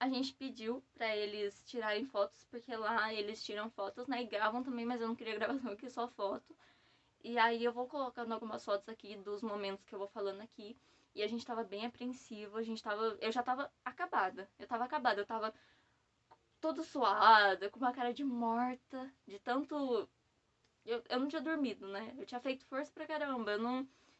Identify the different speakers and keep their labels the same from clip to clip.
Speaker 1: A gente pediu pra eles tirarem fotos, porque lá eles tiram fotos, né? E gravam também, mas eu não queria gravação aqui, só foto. E aí eu vou colocando algumas fotos aqui dos momentos que eu vou falando aqui. E a gente tava bem apreensivo, eu já tava acabada. Eu tava toda suada, com uma cara de morta, de tanto. Eu não tinha dormido, né? Eu tinha feito força pra caramba,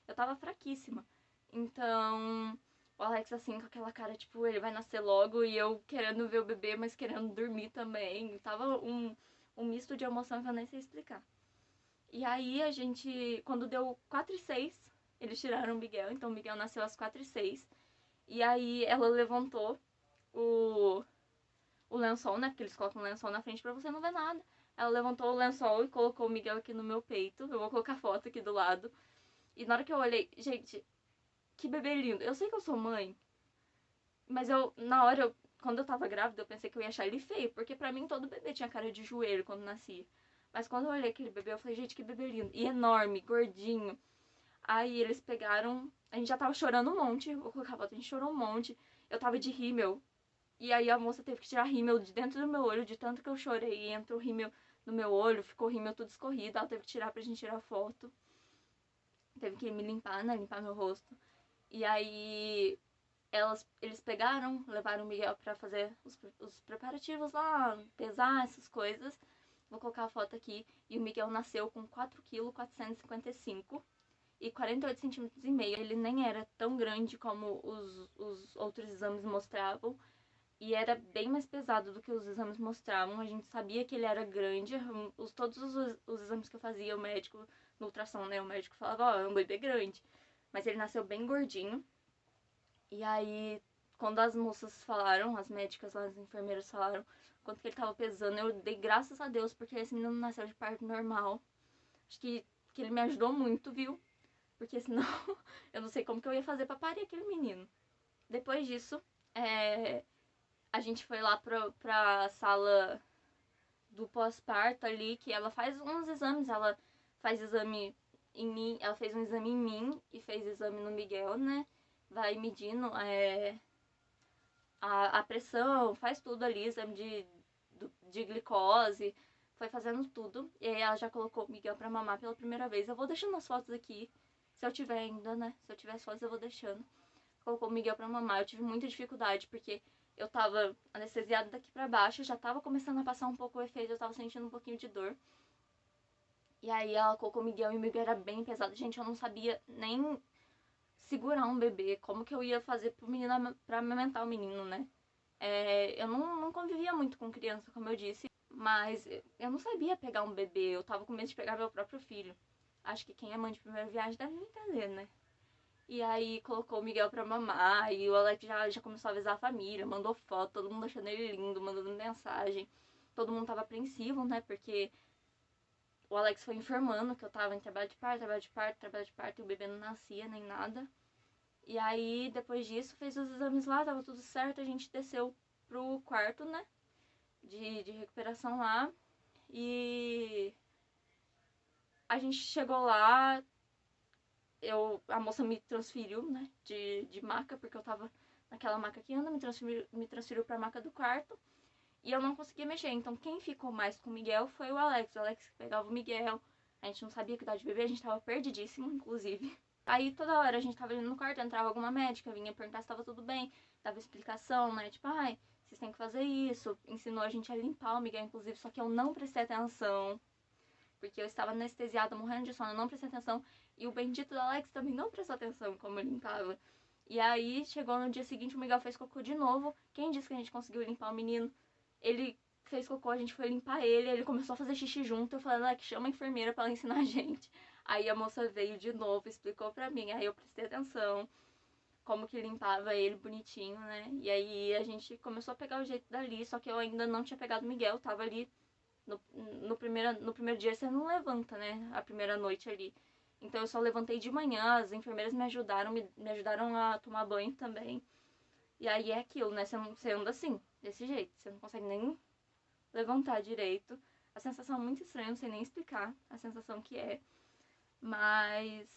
Speaker 1: eu tava fraquíssima. Então, o Alex, assim, com aquela cara, tipo, ele vai nascer logo e eu querendo ver o bebê, mas querendo dormir também. Tava um misto de emoção que eu nem sei explicar. E aí a gente, quando deu 4h06, eles tiraram o Miguel, então o Miguel nasceu às 4h06. E aí ela levantou o, o lençol, né? Porque eles colocam o lençol na frente pra você não ver nada. Ela levantou o lençol e colocou o Miguel aqui no meu peito. Eu vou colocar a foto aqui do lado. E na hora que eu olhei, gente, que bebê lindo. Eu sei que eu sou mãe, mas quando eu tava grávida, eu pensei que eu ia achar ele feio, porque pra mim todo bebê tinha cara de joelho quando nascia. Mas quando eu olhei aquele bebê, eu falei, gente, que bebê lindo. E enorme, gordinho. Aí eles pegaram. A gente já tava chorando um monte. Vou colocar a foto, a gente chorou um monte. Eu tava de rímel. E aí a moça teve que tirar rímel de dentro do meu olho, de tanto que eu chorei. E entrou rímel no meu olho, ficou rímel tudo escorrido. Ela teve que tirar pra gente tirar foto. Teve que me limpar, né? Limpar meu rosto. E aí eles pegaram, levaram o Miguel pra fazer os preparativos lá, pesar essas coisas. Vou colocar a foto aqui. E o Miguel nasceu com 4,455 kg e 48 centímetros e meio. Ele nem era tão grande como os outros exames mostravam. E era bem mais pesado do que os exames mostravam. A gente sabia que ele era grande. Todos os exames que eu fazia, o médico, no ultrassom, né? O médico falava, ó, é um bebê grande. Mas ele nasceu bem gordinho. E aí, quando as moças falaram, as médicas lá, as enfermeiras falaram quanto que ele tava pesando, eu dei graças a Deus, porque esse menino nasceu de parto normal. Acho que ele me ajudou muito, viu? Porque senão eu não sei como que eu ia fazer pra parir aquele menino. Depois disso, a gente foi lá pra sala do pós-parto ali, que ela faz uns exames, ela faz exame em mim, ela fez um exame em mim e fez exame no Miguel, né? Vai medindo a pressão, faz tudo ali, exame de glicose, foi fazendo tudo. E aí ela já colocou o Miguel pra mamar pela primeira vez. Eu vou deixando as fotos aqui, se eu tiver ainda, né? Se eu tiver as fotos eu vou deixando. Colocou o Miguel pra mamar. Eu tive muita dificuldade, porque eu tava anestesiada daqui pra baixo, já tava começando a passar um pouco o efeito, eu tava sentindo um pouquinho de dor. E aí ela colocou o Miguel e o Miguel era bem pesado. Gente, eu não sabia nem segurar um bebê, como que eu ia fazer pro menino, pra amamentar o menino, né? Eu não convivia muito com criança, como eu disse, mas eu não sabia pegar um bebê, eu tava com medo de pegar meu próprio filho. Acho que quem é mãe de primeira viagem deve me entender, né? E aí colocou o Miguel pra mamar, e o Alex já começou a avisar a família, mandou foto, todo mundo achando ele lindo, mandando mensagem. Todo mundo tava apreensivo, né? Porque o Alex foi informando que eu tava em trabalho de parto, trabalho de parto, trabalho de parto, e o bebê não nascia nem nada. E aí, depois disso, fez os exames lá, tava tudo certo, a gente desceu pro quarto, né? De recuperação lá. E a gente chegou lá, a moça me transferiu, né? De maca, porque eu tava naquela maca que anda, me transferiu pra maca do quarto. E eu não conseguia mexer. Então quem ficou mais com o Miguel foi o Alex. O Alex pegava o Miguel. A gente não sabia que idade de bebê, a gente tava perdidíssimo, inclusive. Aí toda hora a gente tava indo no quarto, entrava alguma médica, vinha perguntar se tava tudo bem, dava explicação, né? Tipo, ai, vocês têm que fazer isso. Ensinou a gente a limpar o Miguel, inclusive, só que eu não prestei atenção. Porque eu estava anestesiada, morrendo de sono, eu não prestei atenção. E o bendito do Alex também não prestou atenção como eu limpava. E aí, chegou no dia seguinte, o Miguel fez cocô de novo. Quem disse que a gente conseguiu limpar o menino? Ele fez cocô, a gente foi limpar ele começou a fazer xixi junto. Eu falei, Alex, chama a enfermeira pra ela ensinar a gente. Aí a moça veio de novo, explicou pra mim. Aí eu prestei atenção como que limpava ele bonitinho, né? E aí a gente começou a pegar o jeito dali, só que eu ainda não tinha pegado o Miguel, tava ali no primeiro dia você não levanta, né? A primeira noite ali. Então eu só levantei de manhã, as enfermeiras me ajudaram a tomar banho também. E aí é aquilo, né? Você anda assim, desse jeito. Você não consegue nem levantar direito. A sensação é muito estranha, não sei nem explicar a sensação que é. Mas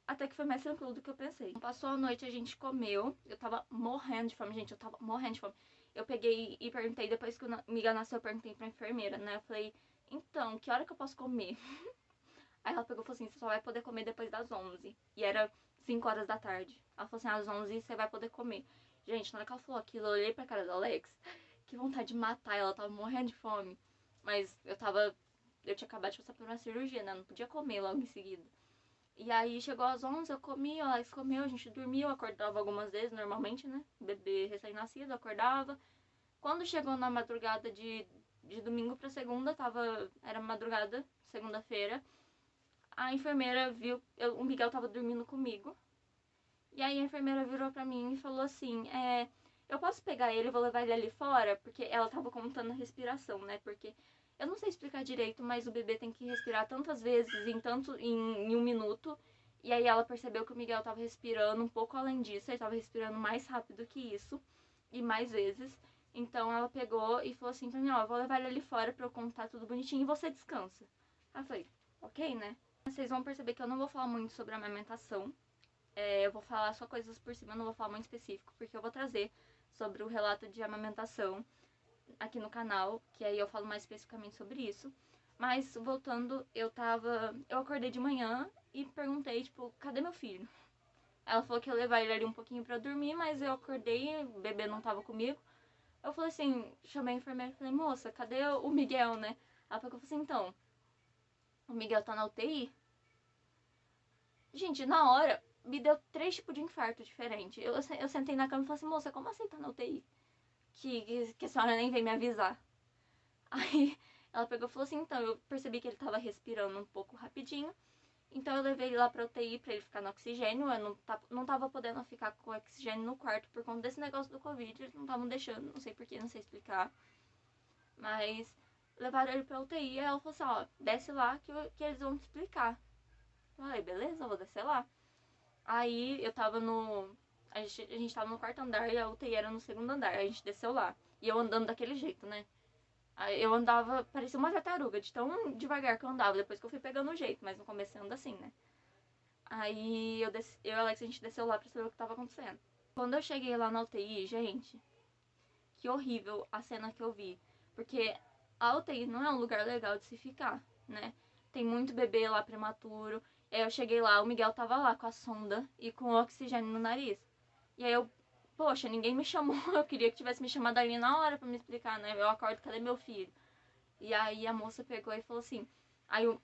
Speaker 1: até que foi mais tranquilo do que eu pensei. Passou a noite, a gente comeu. Eu tava morrendo de fome, gente. Eu tava morrendo de fome. eu peguei e perguntei, depois que o Miguel nasceu, eu perguntei pra enfermeira, né? Eu falei, então, que hora que eu posso comer? Aí ela pegou e falou assim, você só vai poder comer depois das 11. E era 5 horas da tarde. Ela falou assim, às 11 você vai poder comer. Gente, na hora que ela falou aquilo, eu olhei pra cara da Alex, que vontade de matar ela, tava morrendo de fome. Mas eu tinha acabado de passar por uma cirurgia, né? Não podia comer logo em seguida. E aí chegou às 11, eu comi, a Alex comeu, a gente dormiu, acordava algumas vezes, normalmente, né? Bebê recém-nascido, acordava. Quando chegou na madrugada de domingo pra segunda, era madrugada, segunda-feira, a enfermeira viu, o Miguel tava dormindo comigo. E aí a enfermeira virou pra mim e falou assim, eu posso pegar ele, vou levar ele ali fora? Porque ela tava contando a respiração, né? Porque eu não sei explicar direito, mas o bebê tem que respirar tantas vezes em um minuto. E aí ela percebeu que o Miguel tava respirando um pouco além disso, ele tava respirando mais rápido que isso e mais vezes. Então ela pegou e falou assim pra mim, ó, vou levar ele ali fora pra eu contar tudo bonitinho e você descansa. Aí eu falei, ok, né? Vocês vão perceber que eu não vou falar muito sobre a amamentação. Eu vou falar só coisas por cima, não vou falar muito específico, porque eu vou trazer sobre o relato de amamentação aqui no canal, que aí eu falo mais especificamente sobre isso. Mas voltando, eu acordei de manhã e perguntei, tipo, cadê meu filho? Ela falou que ia levar ele ali um pouquinho pra dormir, mas eu acordei, o bebê não tava comigo. Eu falei assim, chamei a enfermeira e falei, moça, cadê o Miguel, né? Ela falou assim, então, o Miguel tá na UTI? Gente, na hora, me deu 3 tipos de infarto diferente. Eu sentei na cama e falei assim, moça, como assim tá na UTI? Que a senhora nem veio me avisar. Aí ela pegou e falou assim, então, eu percebi que ele tava respirando um pouco rapidinho. Então eu levei ele lá pra UTI pra ele ficar no oxigênio. Eu não tava podendo ficar com oxigênio no quarto por conta desse negócio do Covid. Eles não estavam deixando, não sei porquê, não sei explicar. Mas levaram ele pra UTI e ela falou assim, ó, desce lá que eles vão te explicar. Eu falei, beleza, eu vou descer lá. Aí eu tava no. A gente tava no quarto andar e a UTI era no segundo andar. Aí a gente desceu lá. E eu andando daquele jeito, né? Aí eu andava, parecia uma tartaruga, de tão devagar que eu andava. Depois que eu fui pegando o jeito, mas no começo eu ando assim, né? Aí eu e a Alex, a gente desceu lá pra saber o que tava acontecendo. Quando eu cheguei lá na UTI, gente, que horrível a cena que eu vi. Porque a UTI não é um lugar legal de se ficar, né? Tem muito bebê lá prematuro. Aí eu cheguei lá, o Miguel tava lá com a sonda e com o oxigênio no nariz. E aí poxa, ninguém me chamou. Eu queria que tivesse me chamado ali na hora pra me explicar, né? Eu acordo, cadê meu filho? E aí a moça pegou e falou assim. Aí o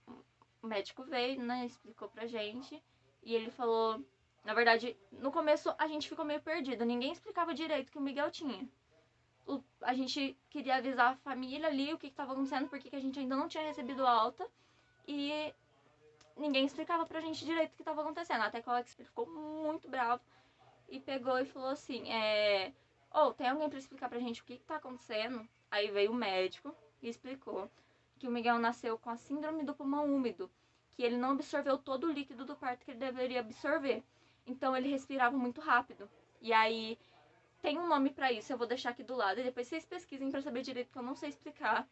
Speaker 1: médico veio, né? Explicou pra gente. E ele falou. Na verdade, no começo a gente ficou meio perdido. Ninguém explicava direito o que o Miguel tinha. A gente queria avisar a família ali o que estava acontecendo, porque a gente ainda não tinha recebido alta. E ninguém explicava pra gente direito o que estava acontecendo. Até que o Alex ficou muito bravo e pegou e falou assim, tem alguém pra explicar pra gente o que tá acontecendo? Aí veio o médico e explicou que o Miguel nasceu com a síndrome do pulmão úmido, que ele não absorveu todo o líquido do parto que ele deveria absorver. Então ele respirava muito rápido. E aí tem um nome pra isso, eu vou deixar aqui do lado. E depois vocês pesquisem pra saber direito, que eu não sei explicar.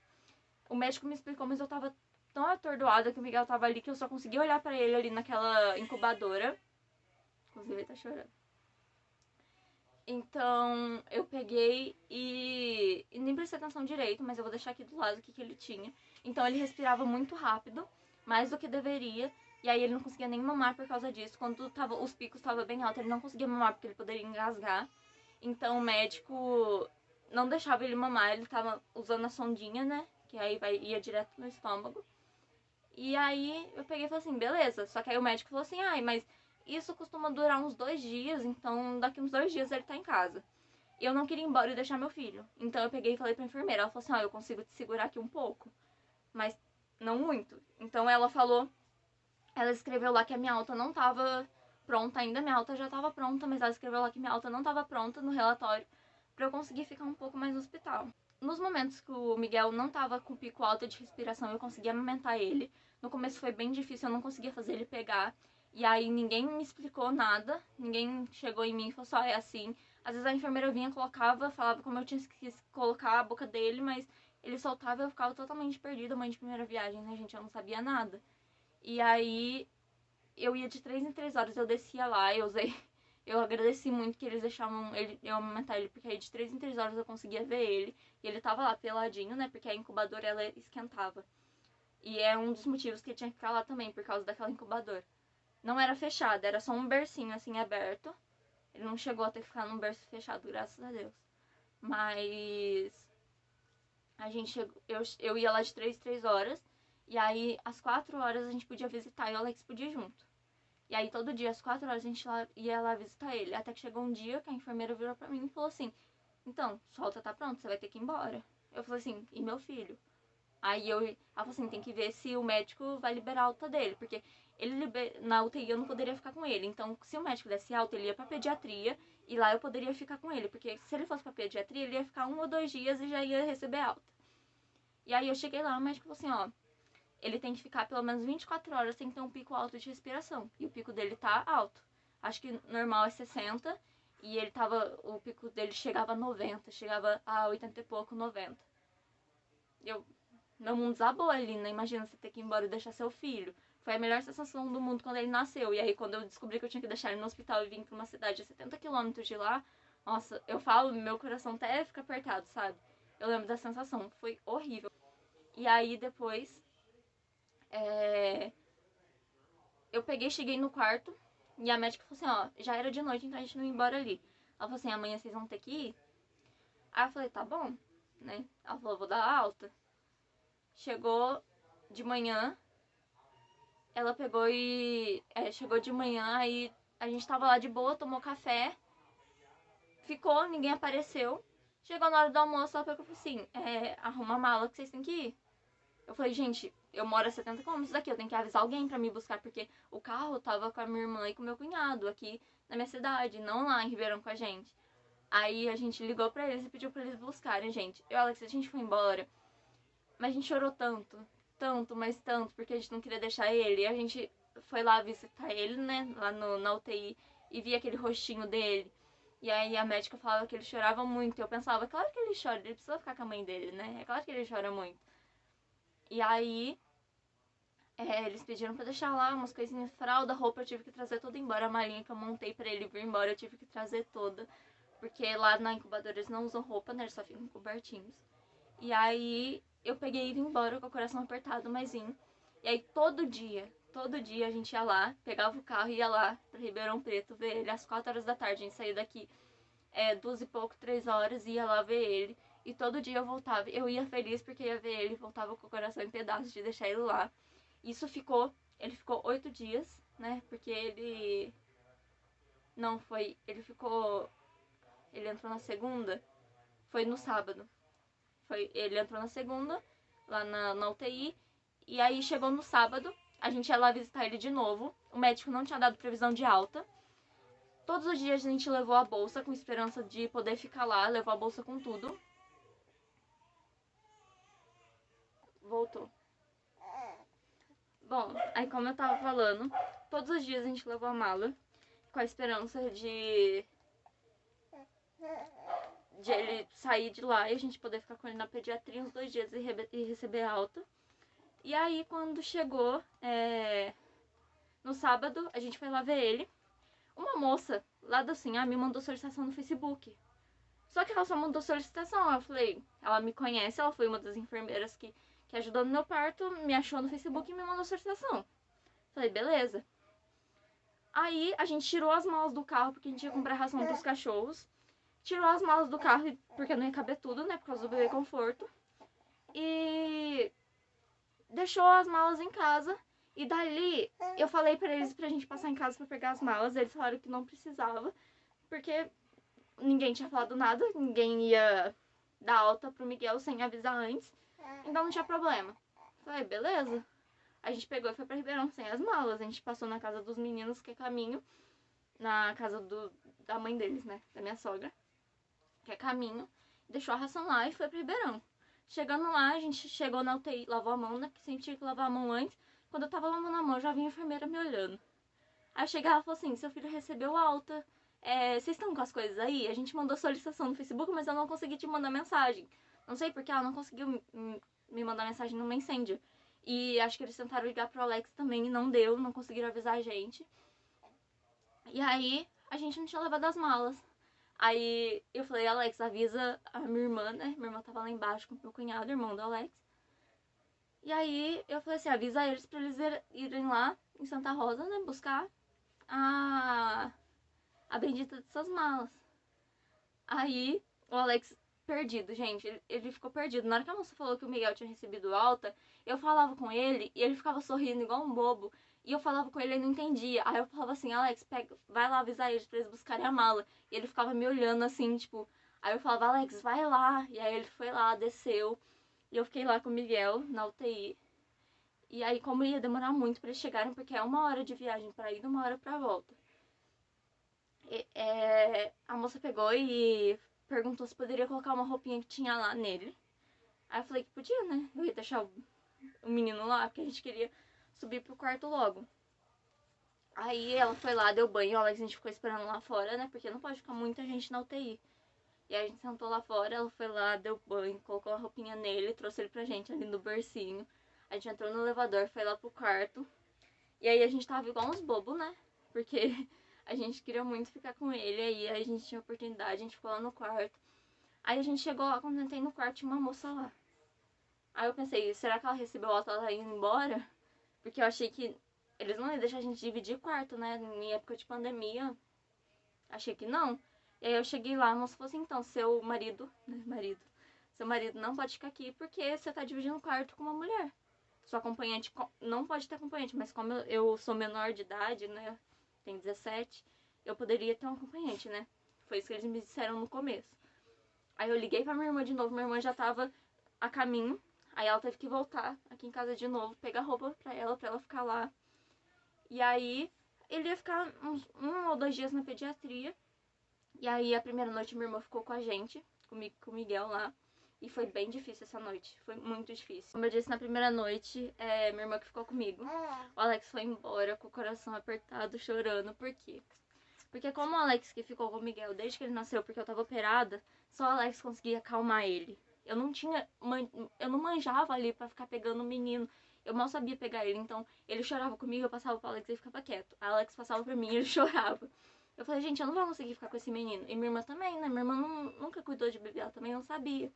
Speaker 1: O médico me explicou, mas eu tava tão atordoada que o Miguel tava ali que eu só consegui olhar pra ele ali naquela incubadora. Inclusive, ele tá chorando. Então, eu peguei e nem prestei atenção direito, mas eu vou deixar aqui do lado o que ele tinha. Então, ele respirava muito rápido, mais do que deveria. E aí, ele não conseguia nem mamar por causa disso. Quando os picos estavam bem altos, ele não conseguia mamar porque ele poderia engasgar. Então, o médico não deixava ele mamar. Ele tava usando a sondinha, né? Que aí ia direto no estômago. E aí, eu peguei e falei assim, beleza. Só que aí o médico falou assim, mas isso costuma durar uns 2 dias, então daqui uns 2 dias ele tá em casa. E eu não queria ir embora e deixar meu filho. Então eu peguei e falei pra enfermeira. Ela falou assim, eu consigo te segurar aqui um pouco, mas não muito. Então ela escreveu lá que a minha alta não tava pronta ainda. Minha alta já tava pronta, mas ela escreveu lá que minha alta não tava pronta no relatório pra eu conseguir ficar um pouco mais no hospital. Nos momentos que o Miguel não tava com pico alto de respiração, eu conseguia amamentar ele. No começo foi bem difícil, eu não conseguia fazer ele pegar. E aí ninguém me explicou nada, ninguém chegou em mim e falou só, é assim. Às vezes a enfermeira vinha, colocava, falava como eu tinha que colocar a boca dele, mas ele soltava e eu ficava totalmente perdida, mãe de primeira viagem, né, gente? Eu não sabia nada. E aí eu ia de 3 em 3 horas, eu descia lá, Eu agradeci muito que eles deixavam eu amamentar ele, porque aí de 3 em 3 horas eu conseguia ver ele. E ele tava lá peladinho, né? Porque a incubadora, ela esquentava. E é um dos motivos que ele tinha que ficar lá também, por causa daquela incubadora. Não era fechada, era só um bercinho assim aberto. Ele não chegou a ter que ficar num berço fechado, graças a Deus. Mas a gente chegou, eu ia lá de 3 em 3 horas. E aí, às 4 horas, a gente podia visitar e o Alex podia ir junto. E aí, todo dia, às 4 horas, a gente ia lá visitar ele. Até que chegou um dia que a enfermeira virou pra mim e falou assim: então, sua alta tá pronta, você vai ter que ir embora. Eu falei assim: e meu filho? Aí ela falou assim: tem que ver se o médico vai liberar a alta dele. Porque na UTI eu não poderia ficar com ele. Então, se o médico desse alta, ele ia pra pediatria. E lá eu poderia ficar com ele. Porque se ele fosse pra pediatria, ele ia ficar 1 ou 2 dias e já ia receber alta. E aí eu cheguei lá, o médico falou assim: ó, ele tem que ficar pelo menos 24 horas sem ter um pico alto de respiração. E o pico dele tá alto. Acho que normal é 60. E ele tava. O pico dele chegava a 90. Chegava a 80 e pouco, 90. Meu mundo desabou ali, né? Imagina você ter que ir embora e deixar seu filho. Foi a melhor sensação do mundo quando ele nasceu. E aí, quando eu descobri que eu tinha que deixar ele no hospital e vim pra uma cidade a 70 quilômetros de lá, nossa, eu falo, meu coração até fica apertado, sabe? Eu lembro da sensação, foi horrível. E aí, depois, eu peguei, cheguei no quarto e a médica falou assim: ó, já era de noite, então a gente não ia embora ali. Ela falou assim: amanhã vocês vão ter que ir. Aí eu falei: tá bom, né? Ela falou: vou dar alta. Chegou de manhã, ela pegou e chegou de manhã, aí a gente tava lá de boa, tomou café, ficou, ninguém apareceu. Chegou na hora do almoço, ela pegou e falou assim: arruma a mala que vocês têm que ir. Eu falei: gente, eu moro a 70 km daqui, eu tenho que avisar alguém pra me buscar, porque o carro tava com a minha irmã e com o meu cunhado aqui na minha cidade, não lá em Ribeirão com a gente. Aí a gente ligou pra eles e pediu pra eles buscarem, gente. Eu e Alex, a gente foi embora, mas a gente chorou tanto, tanto, mas tanto, porque a gente não queria deixar ele. E a gente foi lá visitar ele, né, lá na UTI, e via aquele rostinho dele. E aí a médica falava que ele chorava muito. E eu pensava: claro que ele chora, ele precisa ficar com a mãe dele, né? É claro que ele chora muito. E aí eles pediram pra deixar lá umas coisinhas, fralda, roupa, eu tive que trazer toda embora. A malinha que eu montei pra ele vir embora, eu tive que trazer toda. Porque lá na incubadora eles não usam roupa, né? Eles só ficam cobertinhos. E aí eu peguei e vim embora com o coração apertado, mas vim. E aí todo dia a gente ia lá, pegava o carro e ia lá pra Ribeirão Preto ver ele. Às 4 horas da tarde a gente saía daqui 2 e pouco, 3 horas, e ia lá ver ele. E todo dia eu voltava, eu ia feliz porque ia ver ele, voltava com o coração em pedaços de deixar ele lá. Ele ficou 8 dias, né? Porque ele não foi, ele entrou na segunda, foi no sábado. Ele entrou na segunda, lá na UTI, e aí chegou no sábado, a gente ia lá visitar ele de novo. O médico não tinha dado previsão de alta. Todos os dias a gente levou a bolsa com esperança de poder ficar lá, levou a bolsa com tudo. Voltou. Bom, aí como eu tava falando, todos os dias a gente levou a mala com a esperança de ele sair de lá e a gente poder ficar com ele na pediatria uns 2 dias e receber alta. E aí, quando chegou no sábado, a gente foi lá ver ele. Uma moça lá do assim, me mandou solicitação no Facebook. Só que ela só mandou solicitação. Eu falei: ela me conhece, ela foi uma das enfermeiras que ajudou no meu parto, me achou no Facebook e me mandou solicitação. Falei: beleza. Aí a gente tirou as malas do carro, porque a gente ia comprar ração pros cachorros. Tirou as malas do carro, porque não ia caber tudo, né, por causa do bebê conforto. E deixou as malas em casa. E dali, eu falei pra eles pra gente passar em casa pra pegar as malas. Eles falaram que não precisava, porque ninguém tinha falado nada. Ninguém ia dar alta pro Miguel sem avisar antes. Então não tinha problema. Falei: beleza. A gente pegou e foi pra Ribeirão sem as malas. A gente passou na casa dos meninos, que é caminho. Na casa da mãe deles, né, da minha sogra, que é caminho. Deixou a ração lá e foi pra Ribeirão. Chegando lá, a gente chegou na UTI, lavou a mão, né? Que sempre tinha que lavar a mão antes. Quando eu tava lavando a mão, já vinha a enfermeira me olhando. Aí eu cheguei e ela falou assim: seu filho recebeu alta. Vocês estão com as coisas aí? A gente mandou solicitação no Facebook, mas eu não consegui te mandar mensagem. Não sei porque ela não conseguiu me mandar mensagem no Messenger. E acho que eles tentaram ligar pro Alex também e não deu, não conseguiram avisar a gente. E aí a gente não tinha levado as malas. Aí eu falei, Alex, avisa a minha irmã, né? Minha irmã tava lá embaixo com meu cunhado, irmão do Alex. E aí eu falei assim, avisa eles pra eles irem lá em Santa Rosa, né? Buscar a, a bendita dessas malas. Aí o Alex perdido, gente, ele ficou perdido. Na hora que a moça falou que o Miguel tinha recebido alta, eu falava com ele e ele ficava sorrindo igual um bobo. E eu falava com ele e ele não entendia. Aí eu falava assim, Alex, pega, vai lá avisar eles pra eles buscarem a mala. E ele ficava me olhando assim, tipo. Aí eu falava, Alex, vai lá. E aí ele foi lá, desceu. E eu fiquei lá com o Miguel na UTI. E aí, como ia demorar muito pra eles chegarem, porque é 1 hora de viagem pra ir e 1 hora pra volta. A moça pegou e perguntou se poderia colocar uma roupinha que tinha lá nele. Aí eu falei que podia, né? Eu ia deixar o menino lá, porque a gente queria subir pro quarto logo. Aí ela foi lá, deu banho, a gente ficou esperando lá fora, né? Porque não pode ficar muita gente na UTI. E aí a gente sentou lá fora, ela foi lá, deu banho, colocou a roupinha nele, trouxe ele pra gente ali no bercinho. A gente entrou no elevador, foi lá pro quarto. E aí a gente tava igual uns bobos, né? Porque a gente queria muito ficar com ele, aí a gente tinha oportunidade, a gente ficou lá no quarto. Aí a gente chegou lá, quando eu entrei no quarto, tinha uma moça lá. Aí eu pensei, será que ela recebeu ela, ela indo embora? Porque eu achei que eles não iam deixar a gente dividir quarto, né? Em época de pandemia, achei que não. E aí eu cheguei lá, a moça falou assim, então, seu marido, né, seu marido não pode ficar aqui porque você tá dividindo quarto com uma mulher. Sua acompanhante não pode ter acompanhante, mas como eu sou menor de idade, né, tenho 17, eu poderia ter um acompanhante, né? Foi isso que eles me disseram no começo. Aí eu liguei pra minha irmã de novo, minha irmã já tava a caminho, aí ela teve que voltar aqui em casa de novo, pegar roupa pra ela ficar lá. E aí ele ia ficar uns 1 ou 2 dias na pediatria. E aí a primeira noite minha irmã ficou com a gente, comigo, com o Miguel lá. E foi bem difícil essa noite, foi muito difícil. Como eu disse na primeira noite, minha irmã que ficou comigo. O Alex foi embora com o coração apertado, chorando. Por quê? Porque como o Alex que ficou com o Miguel desde que ele nasceu, porque eu tava operada, só o Alex conseguia acalmar ele. Eu não manjava ali pra ficar pegando o menino. Eu mal sabia pegar ele, então ele chorava comigo, eu passava pro Alex e ele ficava quieto. A Alex passava pra mim e ele chorava. Eu falei, gente, eu não vou conseguir ficar com esse menino. E minha irmã também, né? Minha irmã nunca cuidou de bebê, ela também não sabia.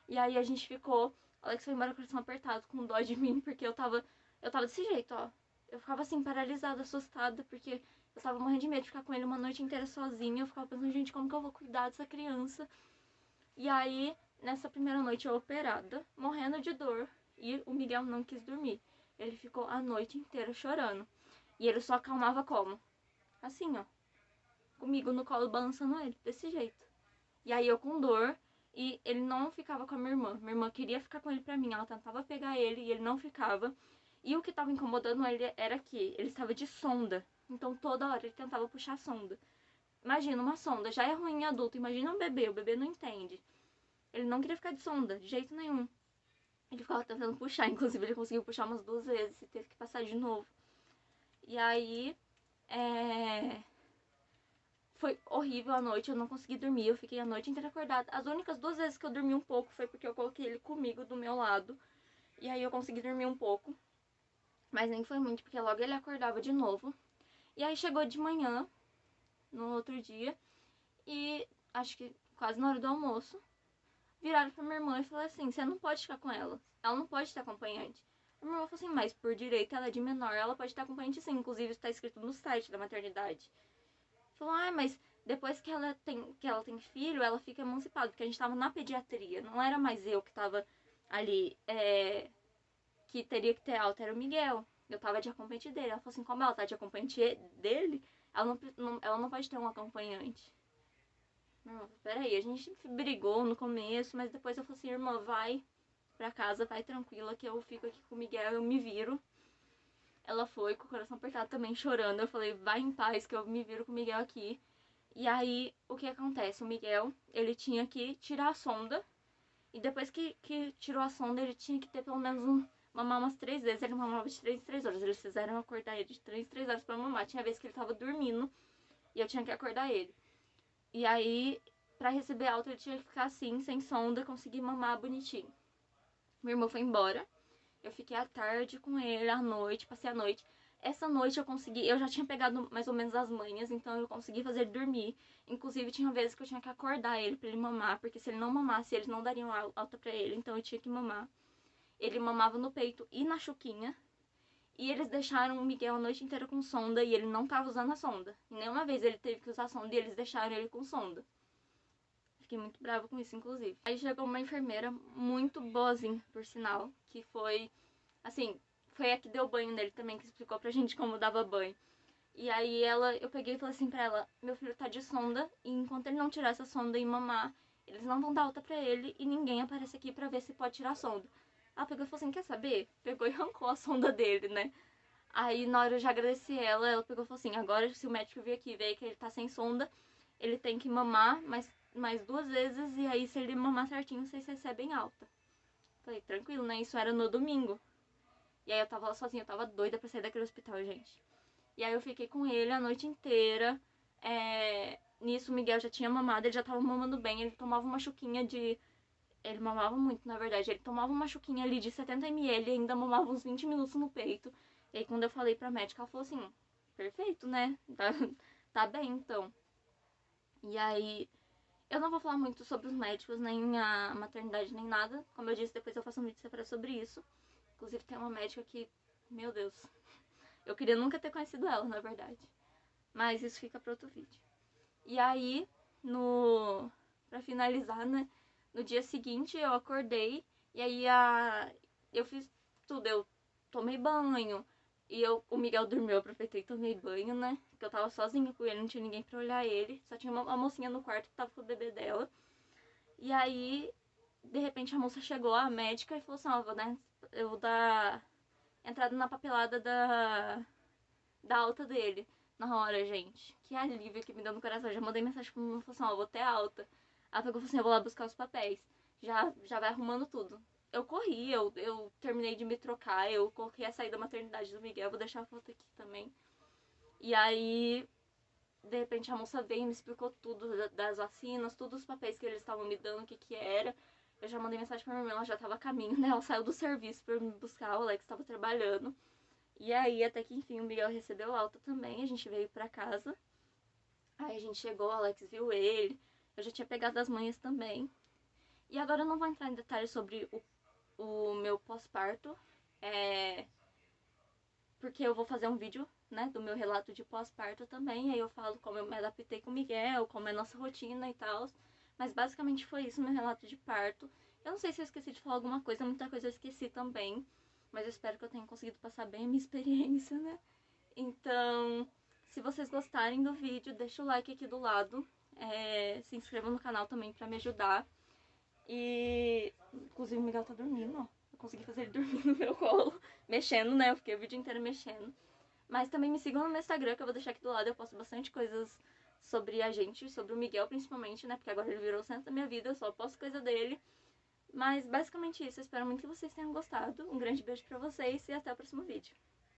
Speaker 1: E aí a gente ficou, o Alex foi embora com o coração apertado, com dó de mim, porque eu tava desse jeito, ó. Eu ficava assim, paralisada, assustada, porque eu tava morrendo de medo de ficar com ele uma noite inteira sozinha. Eu ficava pensando, gente, como que eu vou cuidar dessa criança? E aí, nessa primeira noite eu operada, morrendo de dor, e o Miguel não quis dormir. Ele ficou a noite inteira chorando. E ele só acalmava como? Assim, ó. Comigo no colo, balançando ele, desse jeito. E aí eu com dor, e ele não ficava com a minha irmã. Minha irmã queria ficar com ele pra mim, ela tentava pegar ele e ele não ficava. E o que tava incomodando ele era que ele estava de sonda. Então toda hora ele tentava puxar a sonda. Imagina, uma sonda já é ruim em adulto, imagina um bebê, o bebê não entende. Ele não queria ficar de sonda, de jeito nenhum. Ele ficava tentando puxar, inclusive ele conseguiu puxar umas 2 vezes e teve que passar de novo. E aí, foi horrível a noite, eu não consegui dormir, eu fiquei a noite inteira acordada. As únicas 2 vezes que eu dormi um pouco foi porque eu coloquei ele comigo do meu lado. E aí eu consegui dormir um pouco. Mas nem foi muito, porque logo ele acordava de novo. E aí chegou de manhã, no outro dia, e acho que quase na hora do almoço, viraram pra minha irmã e falaram assim, você não pode ficar com ela. Ela não pode ter acompanhante. A minha irmã falou assim, mas por direito ela é de menor, ela pode ter acompanhante sim. Inclusive está escrito no site da maternidade. Falou, mas depois que ela tem filho, ela fica emancipada, porque a gente tava na pediatria, não era mais eu que tava ali, que teria que ter alta, era o Miguel. Eu tava de acompanhante dele. Ela falou assim, como ela tá de acompanhante dele, ela não pode ter um acompanhante. Não, peraí, a gente brigou no começo, mas depois eu falei assim, irmã, vai pra casa, vai tranquila, que eu fico aqui com o Miguel, eu me viro. Ela foi com o coração apertado também, chorando. Eu falei, vai em paz, que eu me viro com o Miguel aqui. E aí, o que acontece? O Miguel, ele tinha que tirar a sonda. E depois que tirou a sonda, ele tinha que ter pelo menos mamar umas 3 vezes. Ele mamava de 3 em 3 horas. Eles fizeram acordar ele de 3 em 3 horas pra mamar. Tinha vez que ele tava dormindo e eu tinha que acordar ele. E aí, pra receber alta, ele tinha que ficar assim, sem sonda, conseguir mamar bonitinho. Minha irmã foi embora. Eu fiquei à tarde com ele, à noite, passei a noite. Essa noite eu já tinha pegado mais ou menos as manhas, então eu consegui fazer ele dormir. Inclusive, tinha vezes que eu tinha que acordar ele pra ele mamar, porque se ele não mamasse, eles não dariam alta pra ele, então eu tinha que mamar. Ele mamava no peito e na chuquinha. E eles deixaram o Miguel a noite inteira com sonda e ele não tava usando a sonda. E nenhuma vez ele teve que usar a sonda e eles deixaram ele com sonda. Fiquei muito brava com isso, inclusive. Aí chegou uma enfermeira muito boazinha, por sinal, que foi, assim, foi a que deu banho nele também, que explicou pra gente como dava banho. E aí eu peguei e falei assim pra ela, meu filho tá de sonda, e enquanto ele não tirar essa sonda e mamar, eles não vão dar alta pra ele e ninguém aparece aqui pra ver se pode tirar a sonda. Ela pegou e falou assim, quer saber? Pegou e arrancou a sonda dele, né? Aí na hora eu já agradeci ela pegou e falou assim, agora se o médico vir aqui e ver que ele tá sem sonda, ele tem que mamar mais 2 vezes, e aí se ele mamar certinho, vocês recebem alta. Falei, tranquilo, né? Isso era no domingo. E aí eu tava lá sozinha, eu tava doida pra sair daquele hospital, gente. E aí eu fiquei com ele a noite inteira. Nisso o Miguel já tinha mamado, ele já tava mamando bem, ele tomava uma chuquinha de... Ele mamava muito, na verdade. Ele tomava uma chuquinha ali de 70 ml e ainda mamava uns 20 minutos no peito. E aí quando eu falei pra médica, ela falou assim, perfeito, né? Tá bem, então. E aí, eu não vou falar muito sobre os médicos, nem a maternidade, nem nada. Como eu disse, depois eu faço um vídeo separado sobre isso. Inclusive tem uma médica que, meu Deus, eu queria nunca ter conhecido ela, na verdade. Mas isso fica pra outro vídeo. E aí, pra finalizar, né? No dia seguinte eu acordei e aí eu fiz tudo. Eu tomei banho e o Miguel dormiu, eu aproveitei e tomei banho, né? Porque eu tava sozinha com ele, não tinha ninguém pra olhar ele. Só tinha uma mocinha no quarto que tava com o bebê dela. E aí, de repente, a moça chegou, a médica, e falou assim, ó, eu vou dar entrada na papelada da alta dele. Na hora, gente. Que alívio que me deu no coração. Eu já mandei mensagem pra mim, falou assim, ó, vou ter alta. Ela pegou e falou assim, eu vou lá buscar os papéis. Já vai arrumando tudo. Eu corri, eu terminei de me trocar, eu coloquei a saída da maternidade do Miguel, vou deixar a foto aqui também. E aí, de repente, a moça veio e me explicou tudo das vacinas, todos os papéis que eles estavam me dando, o que era. Eu já mandei mensagem pra minha irmã, ela já tava a caminho, né? Ela saiu do serviço pra me buscar, o Alex tava trabalhando. E aí, até que enfim, o Miguel recebeu alta também, a gente veio pra casa. Aí a gente chegou, o Alex viu ele, eu já tinha pegado as manhas também. E agora eu não vou entrar em detalhes sobre o meu pós-parto, porque eu vou fazer um vídeo, né, do meu relato de pós-parto também. Aí eu falo como eu me adaptei com o Miguel, como é a nossa rotina e tal. Mas basicamente foi isso, meu relato de parto. Eu não sei se eu esqueci de falar alguma coisa, muita coisa eu esqueci também. Mas eu espero que eu tenha conseguido passar bem a minha experiência, né? Então, se vocês gostarem do vídeo, deixa o like aqui do lado. Se inscreva no canal também pra me ajudar. E, inclusive, o Miguel tá dormindo, ó. Eu consegui fazer ele dormir no meu colo, mexendo, né? Eu fiquei o vídeo inteiro mexendo. Mas também me sigam no meu Instagram, que eu vou deixar aqui do lado. Eu posto bastante coisas sobre a gente, sobre o Miguel principalmente, né? Porque agora ele virou o centro da minha vida, eu só posto coisa dele. Mas basicamente isso, eu espero muito que vocês tenham gostado. Um grande beijo pra vocês e até o próximo vídeo.